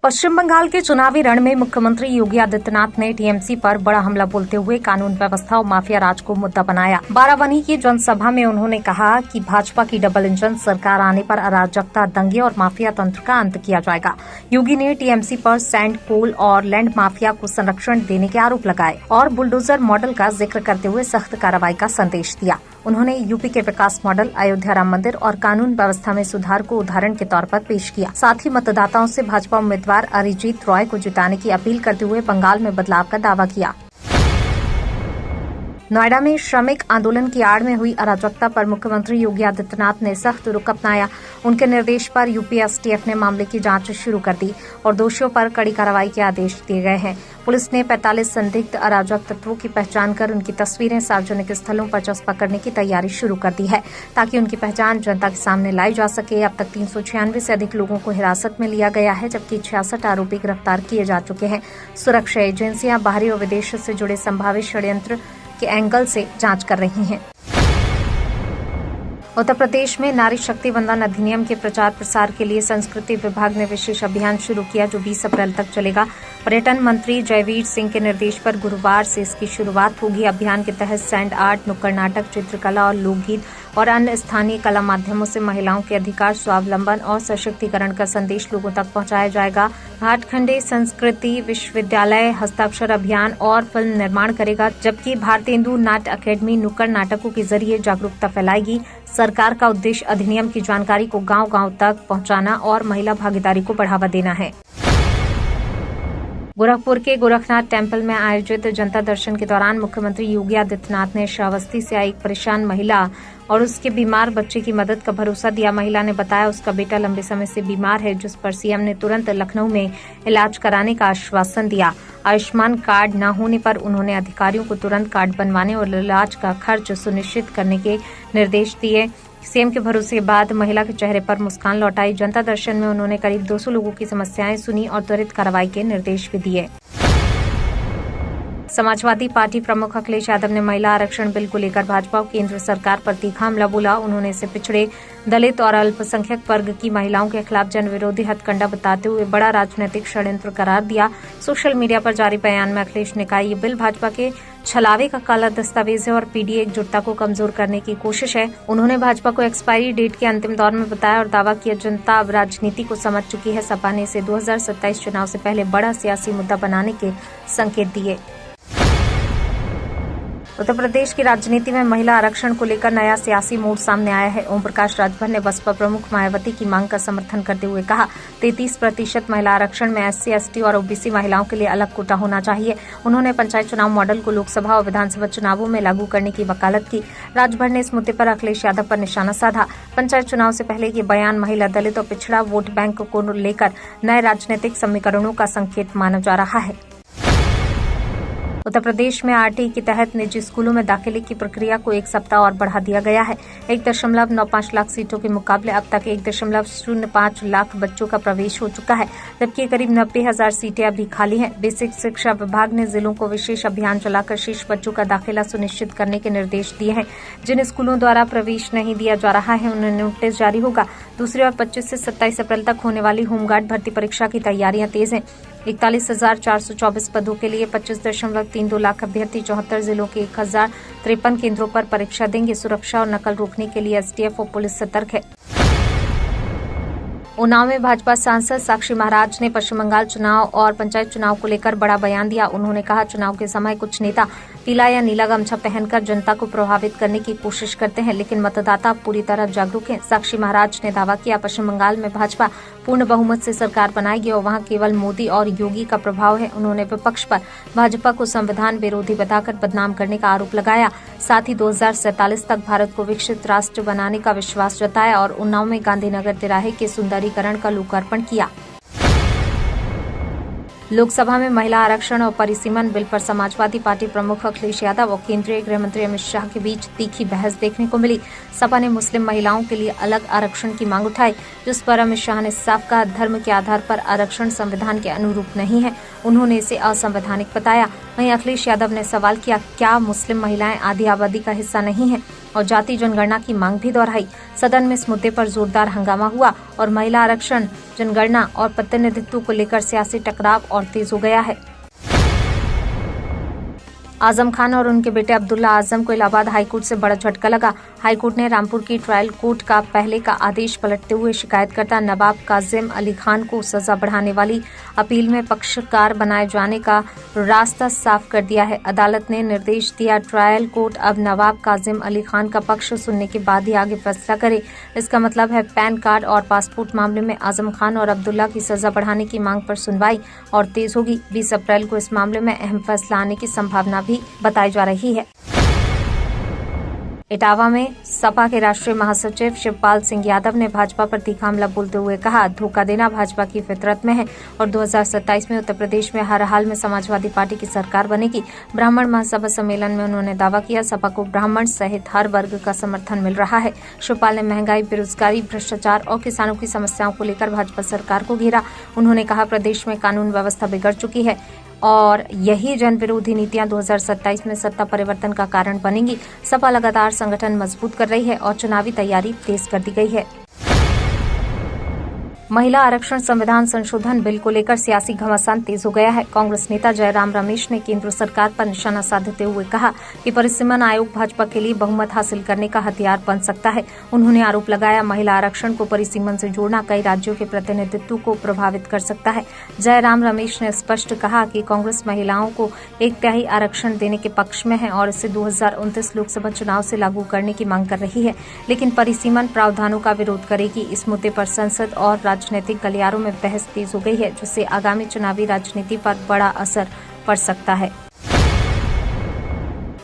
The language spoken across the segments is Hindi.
पश्चिम बंगाल के चुनावी रण में मुख्यमंत्री योगी आदित्यनाथ ने टीएमसी पर बड़ा हमला बोलते हुए कानून व्यवस्था और माफिया राज को मुद्दा बनाया। बाराबंकी की जनसभा में उन्होंने कहा कि भाजपा की डबल इंजन सरकार आने पर अराजकता, दंगे और माफिया तंत्र का अंत किया जाएगा। योगी ने टीएमसी पर सैंड, कोल और लैंड माफिया को संरक्षण देने के आरोप लगाए और बुलडोजर मॉडल का जिक्र करते हुए सख्त कार्रवाई का संदेश दिया। उन्होंने यूपी के विकास मॉडल, अयोध्या राम मंदिर और कानून व्यवस्था में सुधार को उदाहरण के तौर पर पेश किया। साथ ही मतदाताओं से भाजपा उम्मीदवार अरिजीत रॉय को जिताने की अपील करते हुए बंगाल में बदलाव का दावा किया। नोएडा में श्रमिक आंदोलन की आड़ में हुई अराजकता पर मुख्यमंत्री योगी आदित्यनाथ ने सख्त रुख अपनाया। उनके निर्देश पर यूपी एसटीएफ ने मामले की जांच शुरू कर दी और दोषियों पर कड़ी कार्रवाई के आदेश दिए गए हैं। पुलिस ने 45 संदिग्ध अराजक तत्वों की पहचान कर उनकी तस्वीरें सार्वजनिक स्थलों पर चस्पा करने की तैयारी शुरू कर दी है ताकि उनकी पहचान जनता के सामने लाई जा सके। अब तक 396 से अधिक लोगों को हिरासत में लिया गया है, जबकि 66 आरोपी गिरफ्तार किए जा चुके हैं। सुरक्षा एजेंसियां बाहरी और विदेश से जुड़े संभावित षड्यंत्र के एंगल से जांच कर रही हैं। उत्तर प्रदेश में नारी शक्ति वंदन अधिनियम के प्रचार प्रसार के लिए संस्कृति विभाग ने विशेष अभियान शुरू किया जो 20 अप्रैल तक चलेगा। पर्यटन मंत्री जयवीर सिंह के निर्देश पर गुरुवार से इसकी शुरुआत होगी। अभियान के तहत सैंड आर्ट, नुक्कड़ नाटक, चित्रकला और लोकगीत और अन्य स्थानीय कला माध्यमों से महिलाओं के अधिकार, स्वावलंबन और सशक्तिकरण का संदेश लोगों तक पहुंचाया जाएगा। भाटखंडे संस्कृति विश्वविद्यालय हस्ताक्षर अभियान और फिल्म निर्माण करेगा, जबकि भारतेंदु नाट्य अकेडमी नुक्कड़ नाटकों के जरिए जागरूकता फैलाएगी। सरकार का उद्देश्य अधिनियम की जानकारी को गांव-गांव तक पहुंचाना और महिला भागीदारी को बढ़ावा देना है। गोरखपुर के गोरखनाथ टेम्पल में आयोजित जनता दर्शन के दौरान मुख्यमंत्री योगी आदित्यनाथ ने श्रावस्ती से आई एक परेशान महिला और उसके बीमार बच्चे की मदद का भरोसा दिया। महिला ने बताया उसका बेटा लंबे समय से बीमार है, जिस पर सीएम ने तुरंत लखनऊ में इलाज कराने का आश्वासन दिया। आयुष्मान कार्ड न होने पर उन्होंने अधिकारियों को तुरंत कार्ड बनवाने और इलाज का खर्च सुनिश्चित करने के निर्देश दिए। सीएम के भरोसे के बाद महिला के चेहरे पर मुस्कान लौट आई। जनता दर्शन में उन्होंने करीब 200 लोगों की समस्याएं सुनी और त्वरित कार्रवाई के निर्देश भी दिए। समाजवादी पार्टी प्रमुख अखिलेश यादव ने महिला आरक्षण बिल को लेकर भाजपा और केंद्र सरकार पर तीखा हमला बोला। उन्होंने इसे पिछड़े, दलित और अल्पसंख्यक वर्ग की महिलाओं के खिलाफ जनविरोधी हथकंडा बताते हुए बड़ा राजनीतिक षड्यंत्र करार दिया। सोशल मीडिया पर जारी बयान में अखिलेश ने कहा, ये बिल भाजपा के छलावे का काला दस्तावेज है और पीडीए एकजुटता को कमजोर करने की कोशिश है। उन्होंने भाजपा को एक्सपायरी डेट के अंतिम दौर में बताया और दावा किया जनता अब राजनीति को समझ चुकी है। सपा ने इसे 2027 चुनाव से पहले बड़ा सियासी मुद्दा बनाने के संकेत दिए। उत्तर प्रदेश की राजनीति में महिला आरक्षण को लेकर नया सियासी मोड़ सामने आया है। ओम प्रकाश राजभर ने बसपा प्रमुख मायावती की मांग का समर्थन करते हुए कहा, 33% महिला आरक्षण में एससी, एसटी और ओबीसी महिलाओं के लिए अलग कोटा होना चाहिए। उन्होंने पंचायत चुनाव मॉडल को लोकसभा और विधानसभा चुनावों में लागू करने की वकालत की। राजभर ने इस मुद्दे पर अखिलेश यादव पर निशाना साधा। पंचायत चुनाव से पहले ये बयान महिला, दलित और पिछड़ा वोट बैंक को लेकर नए राजनीतिक समीकरणों का संकेत माना जा रहा है। उत्तर प्रदेश में आरटीई के तहत निजी स्कूलों में दाखिले की प्रक्रिया को 1 सप्ताह और बढ़ा दिया गया है। 1.95 लाख सीटों के मुकाबले अब तक 1.05 लाख बच्चों का प्रवेश हो चुका है, जबकि करीब 90,000 सीटें अभी खाली हैं। बेसिक शिक्षा विभाग ने जिलों को विशेष अभियान चलाकर शेष बच्चों का दाखिला सुनिश्चित करने के निर्देश दिए हैं। जिन स्कूलों द्वारा प्रवेश नहीं दिया जा रहा है उन्हें नोटिस जारी होगा। दूसरी ओर 25 से 27 अप्रैल तक होने वाली होमगार्ड भर्ती परीक्षा की तैयारियां तेज हैं। 41,424 पदों के लिए 25.32 लाख अभ्यर्थी 74 जिलों के 1,053 केंद्रों पर परीक्षा देंगे। सुरक्षा और नकल रोकने के लिए एसटीएफ और पुलिस सतर्क है। उन्नाव में भाजपा सांसद साक्षी महाराज ने पश्चिम बंगाल चुनाव और पंचायत चुनाव को लेकर बड़ा बयान दिया। उन्होंने कहा, चुनाव के समय कुछ नेता पीला या नीला गमछा पहनकर जनता को प्रभावित करने की कोशिश करते हैं, लेकिन मतदाता पूरी तरह जागरूक हैं। साक्षी महाराज ने दावा किया, पश्चिम बंगाल में भाजपा पूर्ण बहुमत से सरकार बनाएगी और वहां केवल मोदी और योगी का प्रभाव है। उन्होंने विपक्ष पर भाजपा को संविधान विरोधी बताकर बदनाम करने का आरोप लगाया। साथ ही 2047 तक भारत को विकसित राष्ट्र बनाने का विश्वास जताया और उन्नाव में गांधीनगर तिराहे के सुंदरीकरण का लोकार्पण किया। लोकसभा में महिला आरक्षण और परिसीमन बिल पर समाजवादी पार्टी प्रमुख अखिलेश यादव और केंद्रीय गृह मंत्री अमित शाह के बीच तीखी बहस देखने को मिली। सपा ने मुस्लिम महिलाओं के लिए अलग आरक्षण की मांग उठाई, जिस पर अमित शाह ने साफ कहा, धर्म के आधार पर आरक्षण संविधान के अनुरूप नहीं है। उन्होंने इसे असंवैधानिक बताया। वहीं अखिलेश यादव ने सवाल किया, क्या मुस्लिम महिलाएं आधी आबादी का हिस्सा नहीं है? और जाति जनगणना की मांग भी दोहराई। सदन में इस मुद्दे पर जोरदार हंगामा हुआ और महिला आरक्षण, जनगणना और प्रतिनिधित्व को लेकर सियासी टकराव और तेज हो गया है। आजम खान और उनके बेटे अब्दुल्ला आजम को इलाहाबाद हाईकोर्ट से बड़ा झटका लगा। हाईकोर्ट ने रामपुर की ट्रायल कोर्ट का पहले का आदेश पलटते हुए शिकायतकर्ता नवाब काजिम अली खान को सजा बढ़ाने वाली अपील में पक्षकार बनाए जाने का रास्ता साफ कर दिया है। अदालत ने निर्देश दिया, ट्रायल कोर्ट अब नवाब काजिम अली खान का पक्ष सुनने के बाद ही आगे फैसला करे। इसका मतलब है पैन कार्ड और पासपोर्ट मामले में आजम खान और अब्दुल्ला की सजा बढ़ाने की मांग पर सुनवाई और तेज होगी। 20 अप्रैल को इस मामले में अहम फैसला आने की संभावना भी बताई जा रही है। इटावा में सपा के राष्ट्रीय महासचिव शिवपाल सिंह यादव ने भाजपा पर तीखा हमला बोलते हुए कहा, धोखा देना भाजपा की फितरत में है और 2027 में उत्तर प्रदेश में हर हाल में समाजवादी पार्टी की सरकार बनेगी। ब्राह्मण महासभा सम्मेलन में उन्होंने दावा किया, सपा को ब्राह्मण सहित हर वर्ग का समर्थन मिल रहा है। शिवपाल ने महंगाई, बेरोजगारी, भ्रष्टाचार और किसानों की समस्याओं को लेकर भाजपा सरकार को घेरा। उन्होंने कहा, प्रदेश में कानून व्यवस्था बिगड़ चुकी है और यही जन विरोधी नीतियां 2027 में सत्ता परिवर्तन का कारण बनेंगी। सपा लगातार संगठन मजबूत कर रही है और चुनावी तैयारी तेज कर दी गई है। महिला आरक्षण संविधान संशोधन बिल को लेकर सियासी घमासान तेज हो गया है। कांग्रेस नेता जयराम रमेश ने केंद्र सरकार पर निशाना साधते हुए कहा कि परिसीमन आयोग भाजपा के लिए बहुमत हासिल करने का हथियार बन सकता है। उन्होंने आरोप लगाया, महिला आरक्षण को परिसीमन से जोड़ना कई राज्यों के प्रतिनिधित्व को प्रभावित कर सकता है। जयराम रमेश ने स्पष्ट कहा कि कांग्रेस महिलाओं को 1/3 आरक्षण देने के पक्ष में है और इसे 2029 लोकसभा चुनाव से लागू करने की मांग कर रही है, लेकिन परिसीमन प्रावधानों का विरोध करेगी। इस मुद्दे पर संसद और राजनीतिक गलियारों में बहस तेज हो गई है, जिससे आगामी चुनावी राजनीति पर बड़ा असर पड़ सकता है।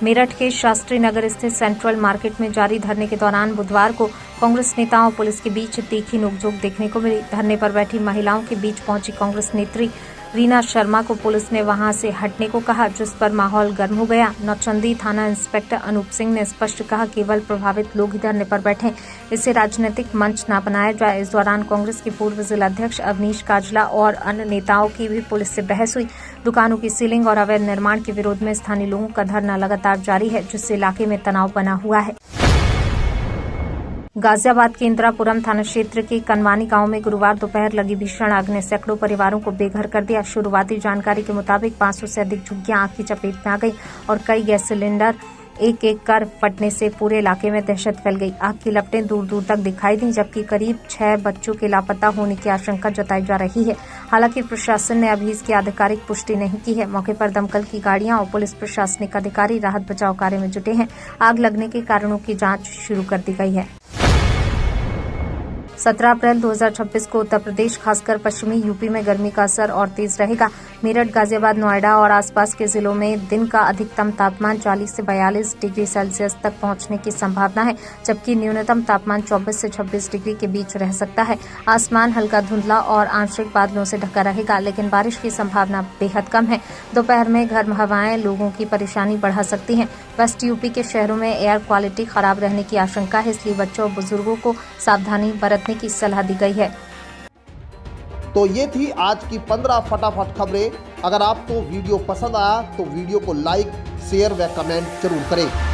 मेरठ के शास्त्री नगर स्थित सेंट्रल मार्केट में जारी धरने के दौरान बुधवार को कांग्रेस नेताओं और पुलिस के बीच तीखी नोकझोंक देखने को मिली। धरने पर बैठी महिलाओं के बीच पहुंची कांग्रेस नेत्री रीना शर्मा को पुलिस ने वहां से हटने को कहा, जिस पर माहौल गर्म हो गया। नौचंदी थाना इंस्पेक्टर अनूप सिंह ने स्पष्ट कहा, केवल प्रभावित लोग ही धरने पर बैठे, इसे राजनीतिक मंच न बनाया जाए। इस दौरान कांग्रेस के पूर्व जिलाध्यक्ष अवनीश काजला और अन्य नेताओं की भी पुलिस से बहस हुई। दुकानों की सीलिंग और अवैध निर्माण के विरोध में स्थानीय लोगों का धरना लगातार जारी है, जिससे इलाके में तनाव बना हुआ है। गाजियाबाद के इंदिरापुरम थाना क्षेत्र के कनवानी गांव में गुरुवार दोपहर लगी भीषण आग ने सैकड़ों परिवारों को बेघर कर दिया। शुरुआती जानकारी के मुताबिक 500 से अधिक झुग्गियां आग की चपेट में आ गई और कई गैस सिलेंडर एक-एक कर फटने से पूरे इलाके में दहशत फैल गई। आग की लपटें दूर दूर तक दिखाई दी, जबकि करीब 6 बच्चों के लापता होने की आशंका जताई जा रही है। हालांकि प्रशासन ने अभी इसकी आधिकारिक पुष्टि नहीं की है। मौके पर दमकल की गाड़ियां और पुलिस प्रशासनिक अधिकारी राहत बचाव कार्य में जुटे हैं। आग लगने के कारणों की जांच शुरू कर दी गई है। 17 अप्रैल 2026 को उत्तर प्रदेश खासकर पश्चिमी यूपी में गर्मी का असर और तेज रहेगा। मेरठ, गाजियाबाद, नोएडा और आसपास के जिलों में दिन का अधिकतम तापमान 40 से 42 डिग्री सेल्सियस तक पहुंचने की संभावना है, जबकि न्यूनतम तापमान 24 से 26 डिग्री के बीच रह सकता है। आसमान हल्का धुंधला और आंशिक बादलों से ढका रहेगा, लेकिन बारिश की संभावना बेहद कम है। दोपहर में गर्म हवाएं लोगों की परेशानी बढ़ा सकती हैं। वेस्ट यूपी के शहरों में एयर क्वालिटी खराब रहने की आशंका है, इसलिए बच्चों और बुजुर्गों को सावधानी बरतने की सलाह दी गई है। तो ये थी आज की 15 फटाफट खबरें। अगर आपको वीडियो पसंद आया तो वीडियो को लाइक, शेयर व कमेंट जरूर करें।